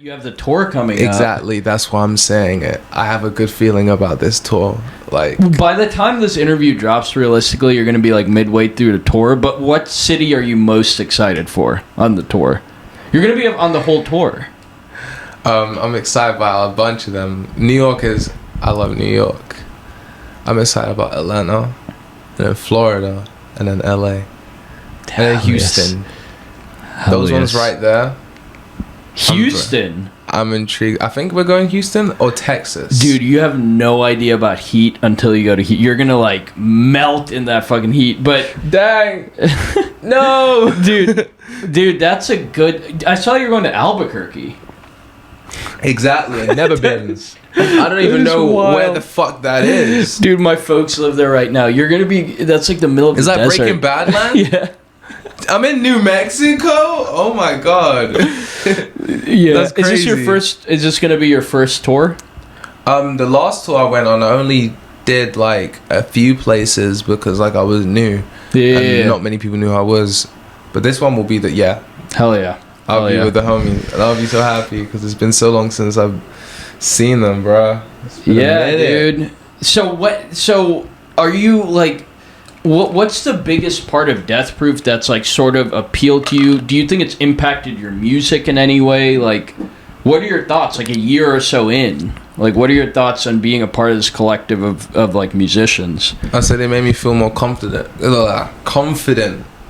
You have the tour coming up. Exactly. That's why I'm saying it. I have a good feeling about this tour. Like, by the time this interview drops, realistically, you're going to be like midway through the tour. But what city are you most excited for on the tour? You're going to be on the whole tour. I'm excited about a bunch of them. New York is... I love New York. I'm excited about Atlanta, and then Florida, and then LA, and then Houston. Those ones right there. Houston. I'm intrigued. I think we're going Houston or Texas. Dude, you have no idea about heat until you go to heat. You're gonna like melt in that fucking heat. But dang, no, dude, that's a good. I saw you're going to Albuquerque. Exactly. I've never been. I don't even know where the fuck that is. Dude, my folks live there right now. You're gonna be. That's like the middle of the desert. Is that Breaking Bad land? Yeah. I'm in New Mexico. Oh my god. Yeah. That's crazy. Is this your first? Is this gonna be your first tour? The last tour I went on, I only did like a few places because like I was new. Yeah. And not many people knew who I was. But this one will be Hell yeah. I'll be with the homie. And I'll be so happy because it's been so long since I've seen them, bro. Yeah, dude. So are you like? What's the biggest part of Death Proof that's like sort of appealed to you? Do you think it's impacted your music in any way? Like, what are your thoughts? Like a year or so in, like, what are your thoughts on being a part of this collective of like musicians? I said they made me feel more confident.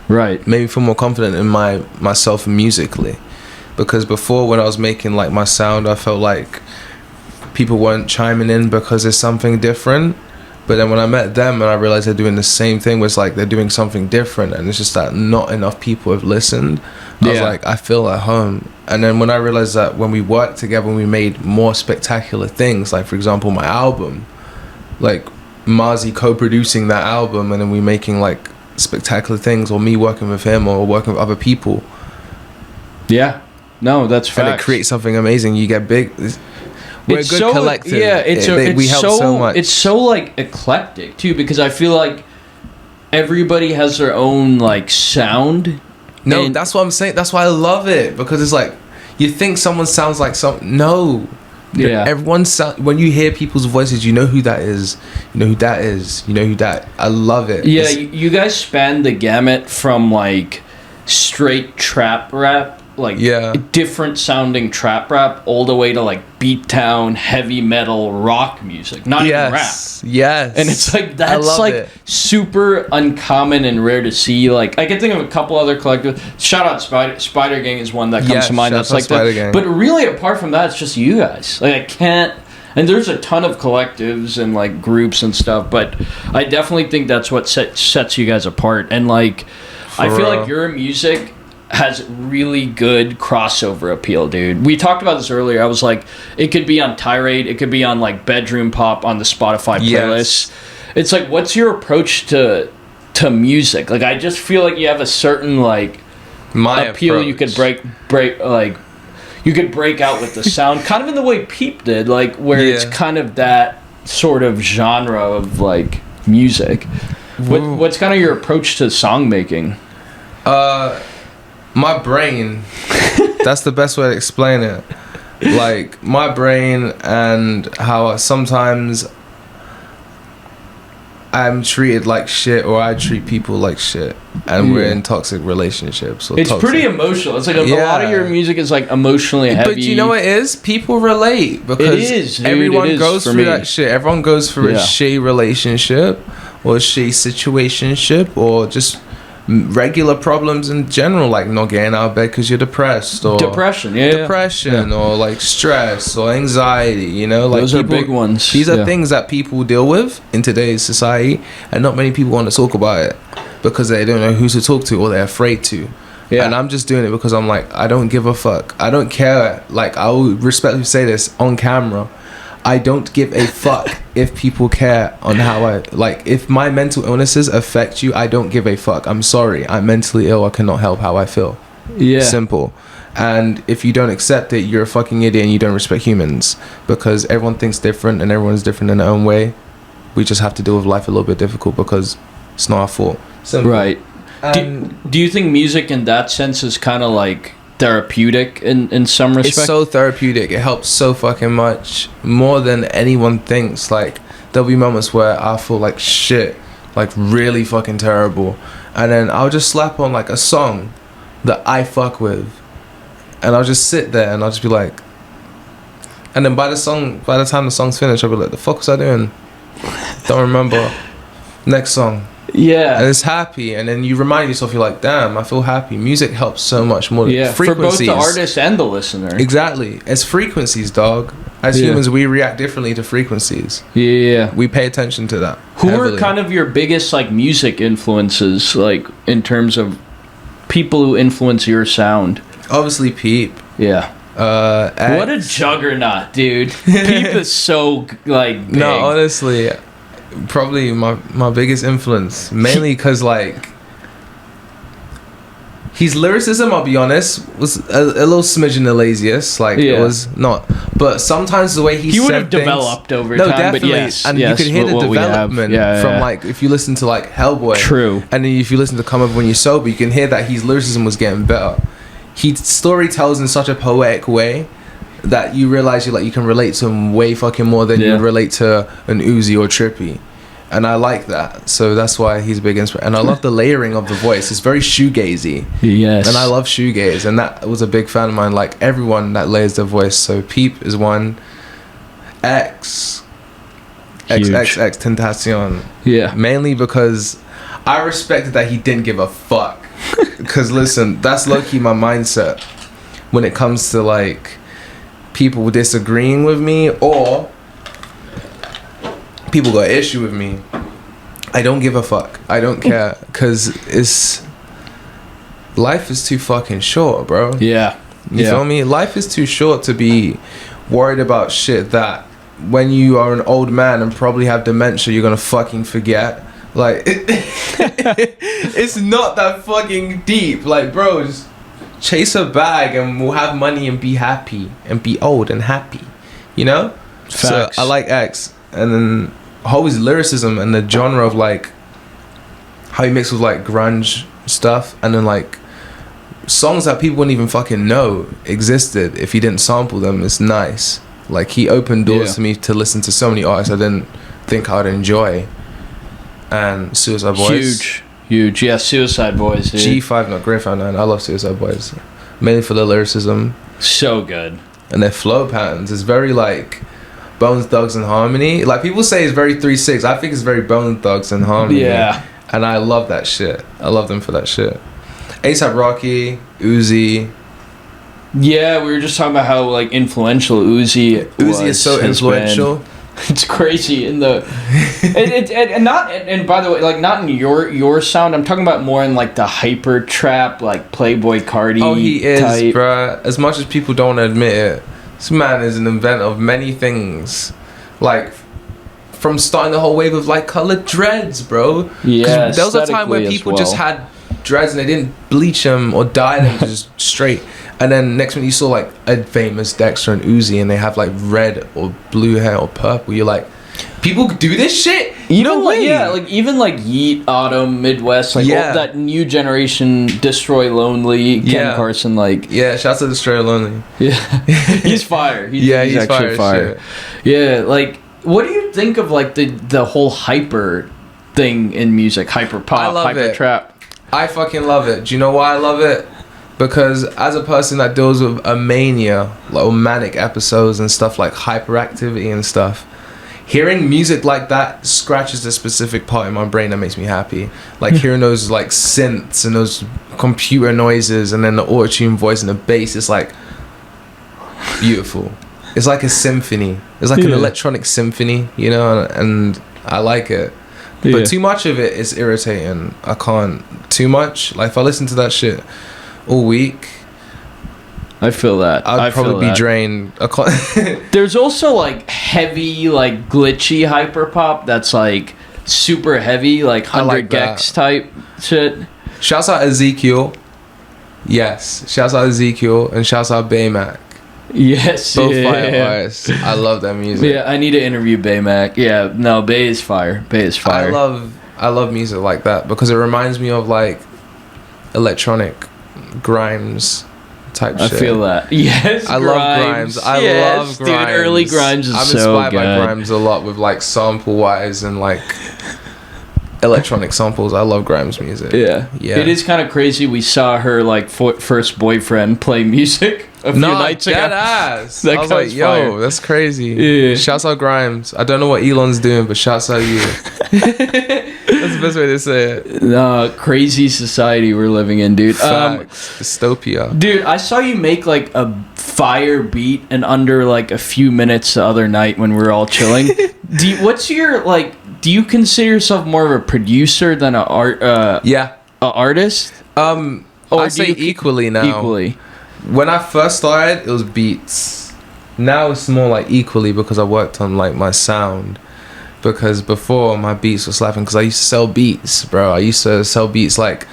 Right. Made me feel more confident in myself musically, because before when I was making like my sound, I felt like people weren't chiming in because there's something different. But then when I met them and I realized they're doing the same thing, was like they're doing something different, and it's just that not enough people have listened. I was like, I feel at home. And then when I realized that when we worked together and we made more spectacular things, like for example my album, like Marzi co-producing that album and then we making like spectacular things, or me working with him or working with other people. Yeah. No, that's facts. And it creates something amazing. You get big. We're a good collective. Yeah, we help so much. It's so like eclectic too, because I feel like everybody has their own like sound. No, that's what I'm saying. That's why I love it, because it's like you think someone sounds like something. No, yeah. Everyone when you hear people's voices, you know who that is. You know who that is. You know who that. I love it. Yeah, you guys span the gamut from like straight trap rap, like different sounding trap rap, all the way to like beatdown heavy metal rock music, not even rap. Yes. And it's like that's like super uncommon and rare to see. Like I can think of a couple other collectives. Shout out Spider Gang is one that comes to mind. That's like that. Gang. But really, apart from that, it's just you guys. Like I can't. And there's a ton of collectives and like groups and stuff, but I definitely think that's what sets you guys apart. And like, I feel like your music has really good crossover appeal, dude. We talked about this earlier. I was like, it could be on Tirade, it could be on like Bedroom Pop on the Spotify playlist. Yes. It's like, what's your approach to music? Like, I just feel like you have a certain like appeal. Approach. You could break like you could break out with the sound, kind of in the way Peep did, like where it's kind of that sort of genre of like music. What's kind of your approach to song making? My brain. That's the best way to explain it. Like, my brain and how sometimes I'm treated like shit, or I treat people like shit, and we're in toxic relationships. It's pretty emotional. It's like a lot of your music is like emotionally heavy. But you know what it is? People relate, because it is, dude. Everyone goes through that shit. Everyone goes through a shitty relationship, or a shitty situationship, or just regular problems in general, like not getting out of bed because you're depressed, or depression, or like stress or anxiety, you know, like those are big ones. These are things that people deal with in today's society, and not many people want to talk about it because they don't know who to talk to, or they're afraid to. And I'm just doing it because I'm like, I don't give a fuck. I don't care. Like, I will respectfully say this on camera, I don't give a fuck if people care on how I, like, if my mental illnesses affect you, I don't give a fuck. I'm sorry. I'm mentally ill. I cannot help how I feel. Yeah. Simple. And if you don't accept it, you're a fucking idiot and you don't respect humans, because everyone thinks different and everyone's different in their own way. We just have to deal with life a little bit difficult because it's not our fault. Simple. Right. Do you think music in that sense is kind of like therapeutic in some respect. It's so therapeutic. It helps so fucking much, more than anyone thinks. Like, there'll be moments where I feel like shit, like really fucking terrible, and then I'll just slap on like a song that I fuck with, and I'll just sit there and I'll just be like, and then by the time the song's finished, I'll be like, the fuck was I doing? Don't remember. Next song. Yeah. And it's happy, and then you remind yourself, you're like, damn, I feel happy. Music helps so much more. Yeah, for both the artist and the listener. Exactly. It's frequencies, dog. As humans, we react differently to frequencies. Yeah. We pay attention to that. Who are kind of your biggest, like, music influences, like, in terms of people who influence your sound? Obviously, Peep. Yeah. What a juggernaut, dude. Peep is so, like, big. No, honestly, probably my biggest influence, mainly because, like, his lyricism, I'll be honest, was a little smidgen the laziest. Like, it was not, but sometimes the way he would have developed over time. Definitely. But yes, and you could hear the development from like, if you listen to like Hellboy, true, and then if you listen to Come Over When You're Sober, you can hear that his lyricism was getting better. He story tells in such a poetic way that you realize you can relate to him way fucking more than you relate to an Uzi or Trippy. And I like that, so that's why he's a big inspiration. And I love the layering of the voice. It's very shoegazy. Yes. And I love shoegaze, and that was a big fan of mine. Like, everyone that layers their voice. So Peep is one. X Tentacion. Yeah. Mainly because I respected that he didn't give a fuck. Because listen, that's low-key my mindset when it comes to like people disagreeing with me or people got an issue with me. I don't give a fuck. I don't care, because life is too fucking short, bro. Yeah. You feel me? Life is too short to be worried about shit that when you are an old man and probably have dementia, you're gonna fucking forget. Like, it's not that fucking deep. Like, bro, just chase a bag and we'll have money and be happy and be old and happy, you know? Facts. So I like X. And then his lyricism and the genre of like how he mixes with like grunge stuff, and then like songs that people wouldn't even fucking know existed if he didn't sample them. It's nice. Like, he opened doors to me to listen to so many artists I didn't think I'd enjoy. And Suicide Boys, huge. Yeah, Suicide Boys, dude. G5, not Grey 59. I love Suicide Boys, mainly for the lyricism. So good. And their flow patterns is very like Bones Thugs and Harmony. Like, people say it's very 3-6. I think it's very Bones Thugs and Harmony. Yeah. And I love that shit. I love them for that shit. A$AP Rocky, Uzi. Yeah, we were just talking about how like influential Uzi is so influential. It's crazy in the and by the way, like, not in your sound. I'm talking about more in like the hyper trap, like Playboy Cardi. Oh, he is, type. bruh. As much as people don't admit it, this man is an inventor of many things. Like, from starting the whole wave of like colored dreads, bro. Yeah, there was a time where people just had dreads and they didn't bleach them or dye them, just straight. And then next when you saw like a famous Dexter and Uzi and they have like red or blue hair or purple, you're like, people do this shit? Even even like Yeet, Autumn, Midwest, like all that new generation, Destroy Lonely, Ken Carson, like shouts to Destroy Lonely. Yeah, he's fire. He's actually fire. Yeah, like, what do you think of like the whole hyper thing in music, hyper pop, hyper trap? I fucking love it. Do you know why I love it? Because as a person that deals with a mania, like manic episodes and stuff, like hyperactivity and stuff, hearing music like that scratches a specific part in my brain that makes me happy. Like, hearing those like synths and those computer noises and then the auto-tune voice and the bass, it's like beautiful. It's like a symphony. It's like an electronic symphony, you know, and I like it. But too much of it is irritating. I can't. Too much. Like, if I listen to that shit all week, I feel that. I'd probably be drained. I can't. There's also like heavy, like glitchy hyperpop that's like super heavy, like 100 gex type shit. Shouts out Ezekiel. Yes. Shouts out Ezekiel and shouts out Baymac. Yes. Both fire artists. I love that music. Yeah, I need to interview Baymac. Yeah, no, Bay is fire. Bay is fire. I love music like that because it reminds me of like electronic grimes type I shit. feel that. Yes, I love Grimes. I love Grimes. Dude, early Grimes is I'm so inspired good. by Grimes a lot with like sample wise and like electronic samples. I love Grimes music. Yeah. Yeah. It is kind of crazy. We saw her like first boyfriend play music a few nights ago. Ass. That I was like, yo, fire. that's crazy. Yeah. Shouts out Grimes. I don't know what Elon's doing, but shouts out you. That's the best way to say it. Crazy society we're living in, dude. Facts. Dystopia. Dude, I saw you make like a fire beat in under like a few minutes the other night when we were all chilling. Do you consider yourself more of a producer than a artist? I say equally now. Equally. When I first started, it was beats. Now it's more like equally because I worked on like my sound. Because before my beats were slapping, because I used to sell beats, bro. I used to sell beats like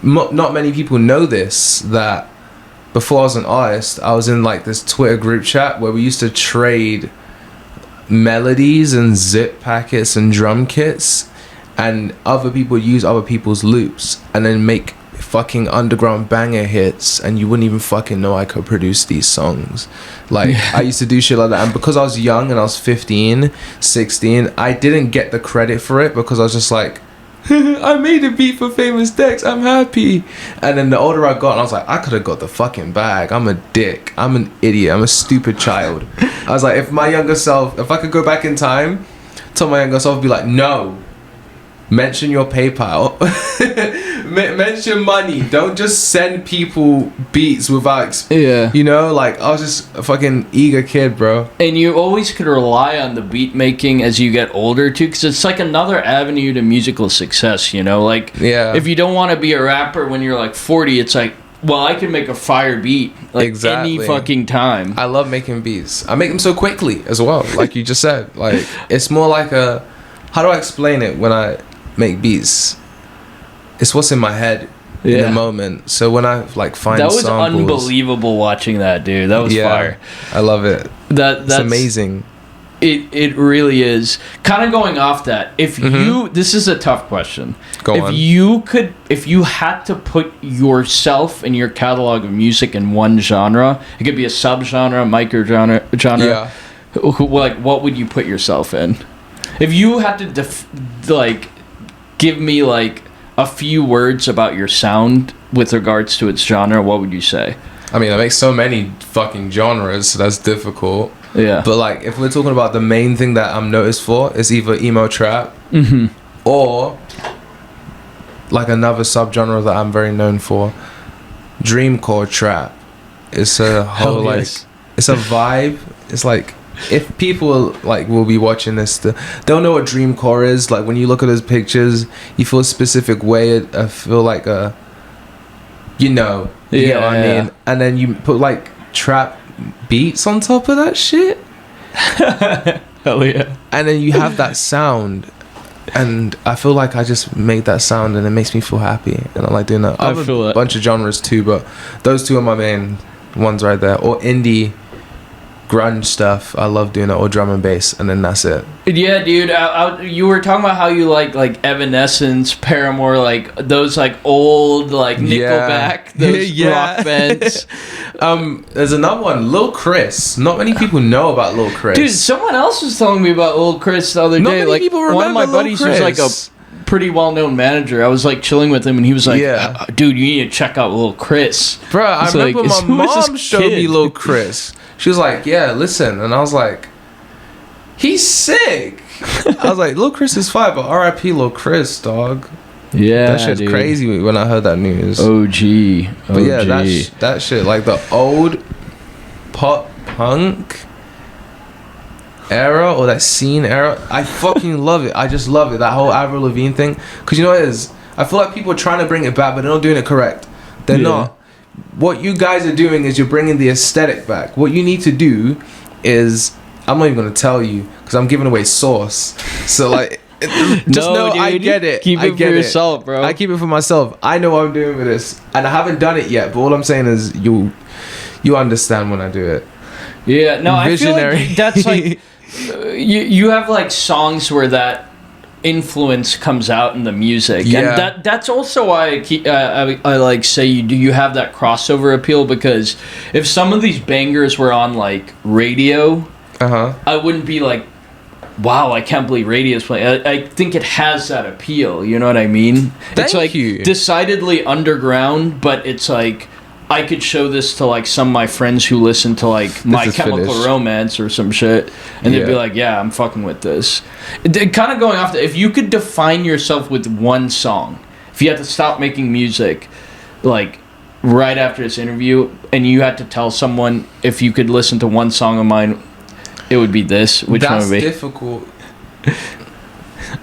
not many people know this, that before I was an artist, I was in like this Twitter group chat where we used to trade melodies and zip packets and drum kits, and other people use other people's loops and then make fucking underground banger hits, and you wouldn't even fucking know I could produce these songs. Like I used to do shit like that, and because I was young and I was 15, 16, I didn't get the credit for it because I was just like, I made a beat for Famous Dex, I'm happy. And then the older I got, I was like, I could have got the fucking bag. I'm a dick, I'm an idiot, I'm a stupid child. I was like, if I could go back in time, tell my younger self, be like, no, mention your PayPal. Mention money. Don't just send people beats without you know, like I was just a fucking eager kid, bro. And you always could rely on the beat making as you get older too, because it's like another avenue to musical success, you know. Like if you don't want to be a rapper when you're like 40, it's like, well, I can make a fire beat like any fucking time. I love making beats. I make them so quickly as well, like you just said. Like it's more like how do I explain it when I make beats? It's what's in my head in the moment. So when I like find that was samples, unbelievable watching that, dude. That was fire. I love it. That's amazing. It really is. Kind of going off that, if you, this is a tough question. If you had to put yourself and your catalog of music in one genre, it could be a subgenre, micro genre. Yeah. Like, what would you put yourself in? If you had to give me like a few words about your sound with regards to its genre, what would you say? I mean, I make so many fucking genres, so that's difficult. Yeah. But like, if we're talking about the main thing that I'm noticed for, is either emo trap or like another subgenre that I'm very known for, dreamcore trap. It's a whole it's a vibe. It's like, if people like will be watching this, they'll know what dreamcore is. Like when you look at those pictures, you feel a specific way. I feel like you know what I mean. And then you put like trap beats on top of that shit. Hell yeah! And then you have that sound, and I feel like I just make that sound, and it makes me feel happy, and I like doing that. I feel a bunch of genres too, but those two are my main ones right there. Or indie grunge stuff, I love doing it, or drum and bass, and then that's it. Yeah, dude. You were talking about how you like Evanescence, Paramore, like those like old like Nickelback, those rock bands. There's another one, Lil Chris. Not many people know about Lil Chris. Dude, someone else was telling me about Lil Chris the other day. Not many people remember one of my buddies was like a pretty well-known manager. I was like chilling with him, and he was like, dude, you need to check out Lil Chris. Bro, I remember my mom showed me Lil Chris. She was like, yeah, listen. And I was like, he's sick. I was like, Lil Chris is fine, but R.I.P. Lil Chris, dog. Yeah, that shit's crazy when I heard that news. OG. But yeah, that shit, like the old pop punk era, or that scene era, I fucking love it. I just love it. That whole Avril Lavigne thing. Because you know what it is? I feel like people are trying to bring it back, but they're not doing it correct. They're not. What you guys are doing is you're bringing the aesthetic back. What you need to do is, I'm not even going to tell you because I'm giving away sauce. So like, just know, dude, I get it. Keep it for yourself, bro. I keep it for myself. I know what I'm doing with this, and I haven't done it yet. But all I'm saying is, you understand when I do it. Yeah, no, Visionary. I feel like that's like you have like songs where that influence comes out in the music. Yeah. And that's also why I like say you have that crossover appeal, because if some of these bangers were on like radio, I wouldn't be like, wow, I can't believe radio's playing. I think it has that appeal, you know what I mean? It's like decidedly underground, but it's like I could show this to like some of my friends who listen to like My Chemical Romance or some shit, and they'd be like, yeah, I'm fucking with this. Kind of going off if you could define yourself with one song, if you had to stop making music like right after this interview and you had to tell someone if you could listen to one song of mine, it would be this. Which one would be? That's difficult.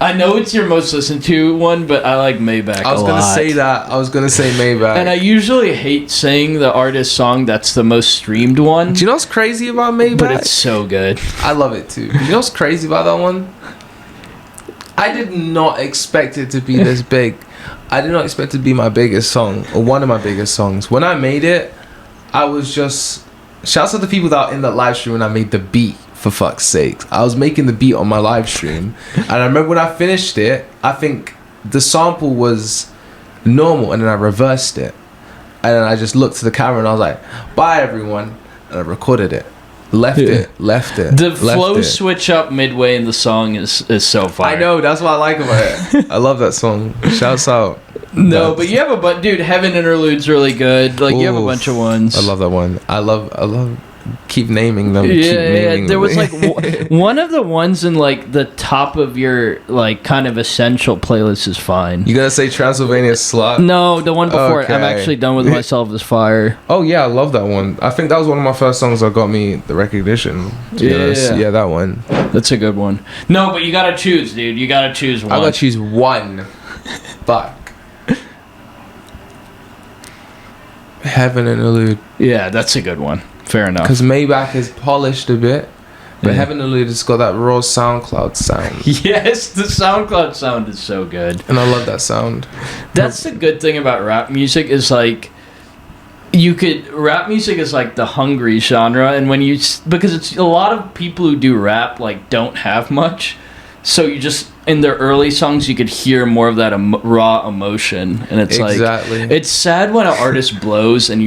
I know it's your most listened to one, but I like Maybach I was going to say that. I was going to say Maybach. And I usually hate saying the artist song that's the most streamed one. Do you know what's crazy about Maybach? But it's so good. I love it too. You know what's crazy about that one? I did not expect it to be this big. I did not expect it to be my biggest song, or one of my biggest songs. When I made it, I was just... Shouts out to the people that were in that live stream when I made the beat, for fuck's sake. I was making the beat on my live stream, and I remember when I finished it, I think the sample was normal, and then I reversed it. And then I just looked to the camera and I was like, bye everyone. And I recorded it. Left it. The flow switch up midway in the song is so fire. I know, that's what I like about it. I love that song. Shouts out. No, but you have a dude, Heaven Interlude's really good. Like, you have a bunch of ones. I love that one. I love keep naming them. Yeah, there was like one of the ones in like the top of your like kind of essential playlist is fine. You gonna say Transylvania Slut? No, the one before it. I'm actually done with myself is fire. Oh yeah, I love that one. I think that was one of my first songs that got me the recognition. Yeah, that one. That's a good one. No, but you gotta choose, dude. You gotta choose one. I gotta choose one. Fuck. Heaven Interlude. Yeah, that's a good one. Fair enough. Because Maybach is polished a bit, but Heaven Interlude has got that raw SoundCloud sound. Yes, the SoundCloud sound is so good. And I love that sound. That's the good thing about rap music is like, rap music is like the hungry genre, and because it's a lot of people who do rap like don't have much, so you just, in their early songs you could hear more of that raw emotion, and it's like, it's sad when an artist blows and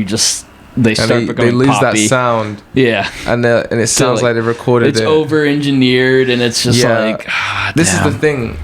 they start becoming they lose poppy. That sound. Yeah. And it sounds like they recorded it. It's over-engineered, and it's just like... this is the thing.